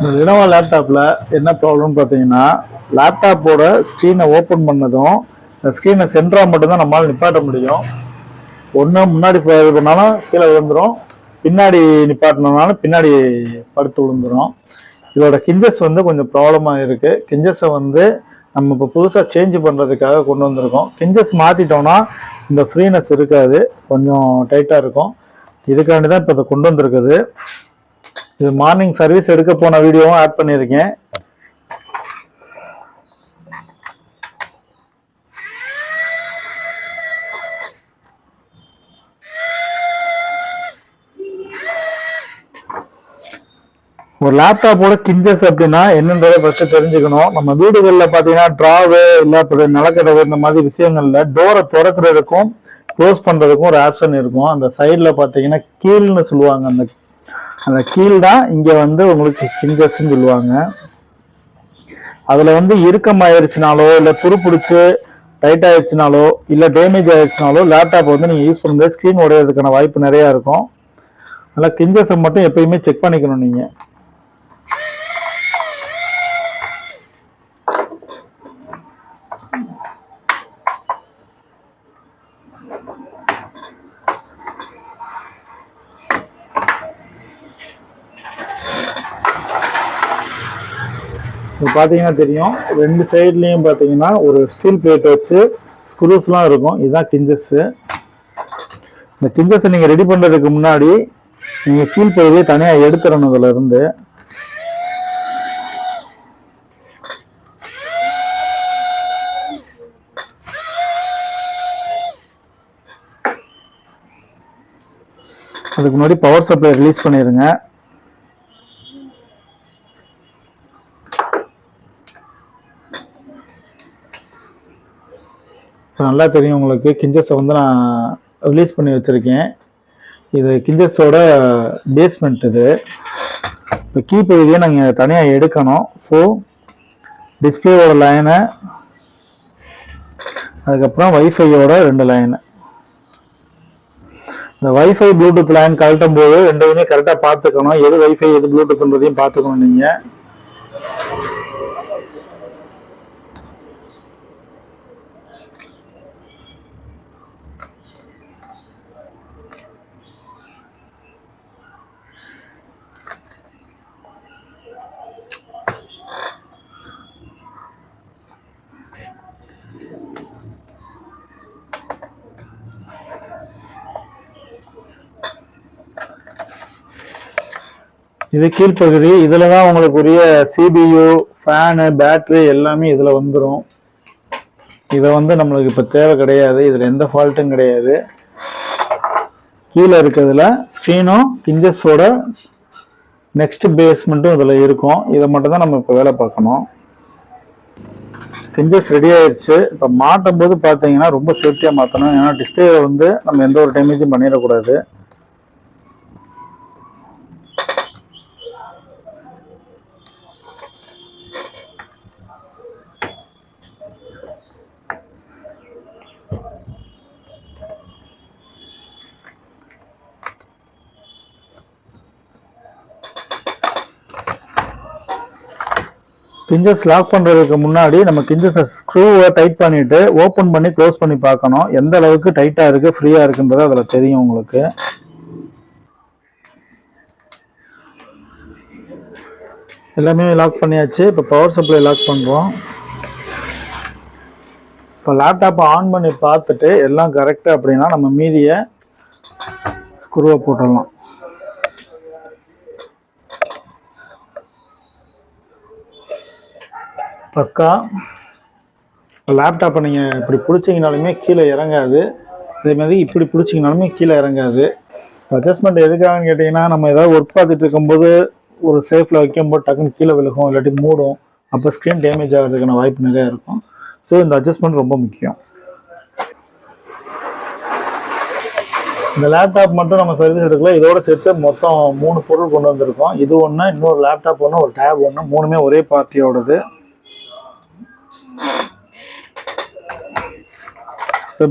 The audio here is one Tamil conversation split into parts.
இந்த Lenovo லேப்டாப்பில் என்ன ப்ராப்ளம்னு பார்த்தீங்கன்னா, லேப்டாப்போட ஸ்க்ரீனை ஓப்பன் பண்ணதும் இந்த ஸ்க்ரீனை சென்டராக மட்டும்தான் நம்மளால் நிப்பாட்ட முடியும். ஒன்று முன்னாடி இது பண்ணாலும் கீழே விழுந்துடும், பின்னாடி நிப்பாட்டினாலும் பின்னாடி படுத்து விழுந்துடும். இதோட கிஞ்சஸ் வந்து கொஞ்சம் ப்ராப்ளமாக இருக்குது. கிஞ்சஸை வந்து நம்ம இப்போ புதுசாக சேஞ்ச் பண்ணுறதுக்காக கொண்டு வந்திருக்கோம். கிஞ்சஸ் மாற்றிட்டோம்னா இந்த ஃப்ரீனஸ் இருக்காது, கொஞ்சம் டைட்டாக இருக்கும். இதுக்காண்டி தான் இப்போ இதை கொண்டு வந்திருக்குது. இது மார்னிங் சர்வீஸ் எடுக்க போன வீடியோவும் ஆட் பண்ணியிருக்கேன். ஒரு லேப்டாப்போட கிஞ்சஸ் அப்படின்னா என்னன்றதை ஃபர்ஸ்ட் தெரிஞ்சுக்கணும். நம்ம வீடுகளில் பார்த்தீங்கன்னா ட்ராவு இல்லை நிலக்கடவு இந்த மாதிரி விஷயங்கள்ல டோரை திறக்கிறதுக்கும் க்ளோஸ் பண்ணுறதுக்கும் ஒரு ஆப்ஷன் இருக்கும். அந்த சைடில் பார்த்தீங்கன்னா கீல்னு சொல்லுவாங்க. அந்த கீல் தான் இங்கே வந்து உங்களுக்கு கிஞ்சஸ்ன்னு சொல்லுவாங்க. அதில் வந்து இறுக்கம் ஆயிடுச்சுனாலோ இல்லை துரு பிடிச்சி டைட் ஆயிடுச்சுனாலோ இல்லை டேமேஜ் ஆயிடுச்சுனாலோ லேப்டாப் வந்து நீங்கள் யூஸ் பண்ணுறது ஸ்க்ரீன் உடையிறதுக்கான வாய்ப்பு நிறையா இருக்கும். அதனால் கிஞ்சஸை மட்டும் எப்பயுமே செக் பண்ணிக்கணும் நீங்கள். இப்போ பார்த்தீங்கன்னா தெரியும், ரெண்டு சைட்லேயும் பார்த்தீங்கன்னா ஒரு ஸ்டீல் பிளேட் வச்சு ஸ்க்ரூஸ்லாம் இருக்கும். இதுதான் கிஞ்சஸ்ஸு. இந்த கிஞ்சஸை நீங்கள் ரெடி பண்ணுறதுக்கு முன்னாடி நீங்கள் கீழ் பகுதியை தனியாக எடுத்துடணும். இதில் இருந்து அதுக்கு முன்னாடி பவர் சப்ளை ரிலீஸ் பண்ணிடுங்க. நல்லா தெரியும் உங்களுக்கு, கிஞ்சஸை வந்து நான் ரிலீஸ் பண்ணி வச்சுருக்கேன். இது கிஞ்சஸோட பேஸ்மெண்ட். இது இப்போ கீ பகுதியை நாங்கள் தனியாக எடுக்கணும். ஸோ டிஸ்பிளேயோட லைனு, அதுக்கப்புறம் வைஃபையோட 2 லைனு. இந்த வைஃபை ப்ளூடூத் லைன் கழட்டும் போது ரெண்டுமே கரெக்டாக பார்த்துக்கணும். எது வைஃபை எது ப்ளூடூத்ன்றதையும் பார்த்துக்கணும் நீங்கள். இது கீழ்ப்பகுதி. இதில் தான் உங்களுக்கு உரிய CPU, ஃபேனு, பேட்ரி எல்லாமே இதில் வந்துடும். இதை வந்து நம்மளுக்கு இப்போ தேவை கிடையாது. இதில் எந்த ஃபால்ட்டும் கிடையாது. கீழே இருக்கிறதுல ஸ்க்ரீனும் கிஞ்சஸோட நெக்ஸ்ட் பேஸ்மெண்ட்டும் இதில் இருக்கும். இதை மட்டும் தான் நம்ம இப்போ வேலை பார்க்கணும். கிஞ்சஸ் ரெடி ஆயிடுச்சு. இப்போ மாட்டும் போது பார்த்தீங்கன்னா ரொம்ப சேஃப்டியாக மாற்றணும். ஏன்னா டிஸ்பிளேல வந்து நம்ம எந்த ஒரு டேமேஜும் பண்ணிடக்கூடாது. கிஞ்சஸ் லாக் பண்ணுறதுக்கு முன்னாடி நம்ம கிஞ்சஸை ஸ்க்ரூவை டைட் பண்ணிவிட்டு ஓப்பன் பண்ணி க்ளோஸ் பண்ணி பார்க்கணும். எந்த அளவுக்கு டைட்டாக இருக்குது ஃப்ரீயாக இருக்குன்றது அதில் தெரியும் உங்களுக்கு. எல்லாமே லாக் பண்ணியாச்சு. இப்போ பவர் சப்ளை லாக் பண்ணுறோம். இப்போ லேப்டாப்பை ஆன் பண்ணி பார்த்துட்டு எல்லாம் கரெக்டாக அப்படின்னா நம்ம மீதியை ஸ்க்ரூவை போட்டுடலாம். பக்கா. லேப்டாப்பை நீங்கள் இப்படி பிடிச்சிங்கனாலுமே கீழே இறங்காது. அதேமாதிரி இப்படி பிடிச்சிங்கனாலுமே கீழே இறங்காது. அட்ஜஸ்ட்மெண்ட் எதுக்காகன்னு கேட்டிங்கன்னா, நம்ம ஏதாவது ஒர்க் பார்த்துட்டு இருக்கும்போது ஒரு சேஃபில் வைக்கும்போது டக்குன்னு கீழே விழுகும், இல்லாட்டி மூடும். அப்போ ஸ்க்ரீன் டேமேஜ் ஆகிறதுக்கான வாய்ப்பு நிறையா இருக்கும். ஸோ இந்த அட்ஜஸ்ட்மெண்ட் ரொம்ப முக்கியம். இந்த லேப்டாப் மட்டும் நம்ம சர்வீஸ் எடுக்கல, இதோட சேர்த்து மொத்தம் 3 பொருள் கொண்டு வந்திருக்கோம். இது ஒன்று, இன்னொரு லேப்டாப் ஒன்று, ஒரு டேப் ஒன்று, 3மே ஒரே பார்ட்டியோடது.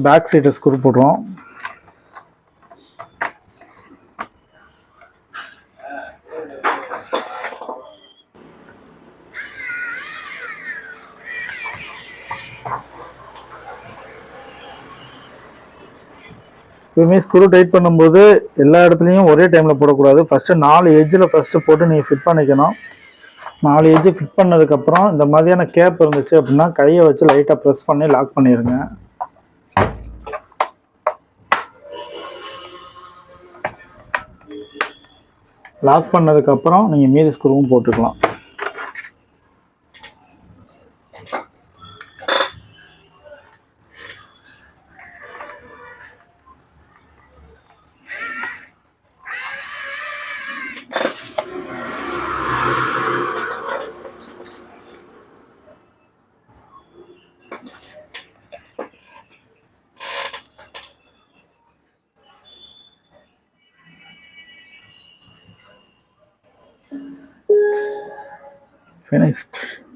பேக் சைடு ஸ்க்ரூ போடுறோம். எப்பவுமே ஸ்க்ரூ டைட் பண்ணும்போது எல்லா இடத்துலையும் ஒரே டைமில் போடக்கூடாது. ஃபஸ்ட்டு 4 எட்ஜில் ஃபஸ்ட்டு போட்டு நீங்கள் ஃபிட் பண்ணிக்கணும். 4 எட்ஜு ஃபிட் பண்ணதுக்கப்புறம் இந்த மாதிரியான கேப் இருந்துச்சு அப்படின்னா கையை வச்சு லைட்டாக ப்ரெஸ் பண்ணி லாக் பண்ணிடுங்க. லாக் பண்ணதுக்கப்புறம் நீங்கள் மீதி ஸ்க்ரூவும் போட்டுக்கலாம். Finished.